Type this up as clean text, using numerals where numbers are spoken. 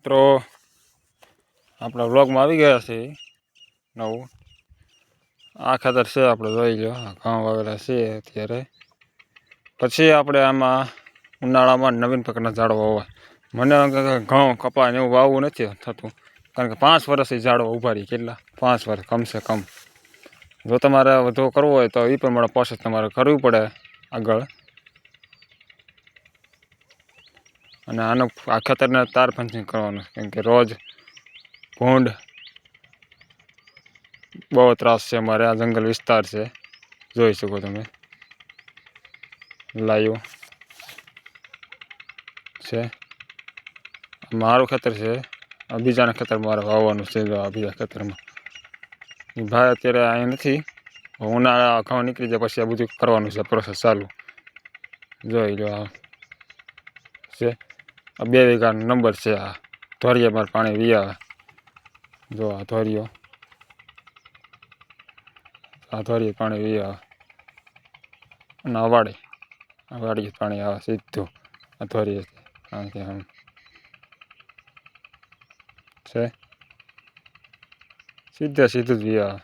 મિત્રો આપણા વ્લોગમાં આવી ગયા છે નવું આ ખાતર છે આપણે જોઈ લો ઘઉં વાવેલા છે અત્યારે પછી આપણે આમાં ઉનાળામાં નવીન પ્રકારના ઝાડવા હોય મને ઘઉં કપા ને એવું વાવવું નથી થતું કારણ કે 5 વર્ષથી ઝાડવા ઊભા રહી કેટલા 5 વર્ષ કમસે કમ જો તમારે વધુ કરવું હોય તો એ પ્રમાણે પ્રોસેસ તમારે કરવી પડે આગળ અને આનું આ ખેતરને તાર ફેન્સિંગ કરવાનું કેમ કે રોજ ભૂંડ બહુ ત્રાસ છે અમારે આ જંગલ વિસ્તાર છે જોઈ શકો તમે લાઈવ છે મારું ખેતર છે આ બીજાના ખેતર મારે વાવવાનું છે આ બીજા ખેતરમાં ભાઈ અત્યારે અહીં નથી ઉનાળા ઘઉં નીકળી જાય પછી આ બધું કરવાનું છે પ્રોસેસ ચાલુ જોઈ લો આ છે આ 2 વીઘાનો નંબર છે આ ધોરિયા મારે પાણી વીયા જો આ ધોરિયો આ ધોરીએ પાણી વીયા અને આ વાડી પાણી આવે સીધું આ ધોરીએ આમથી આમ છે સીધું જ વીયા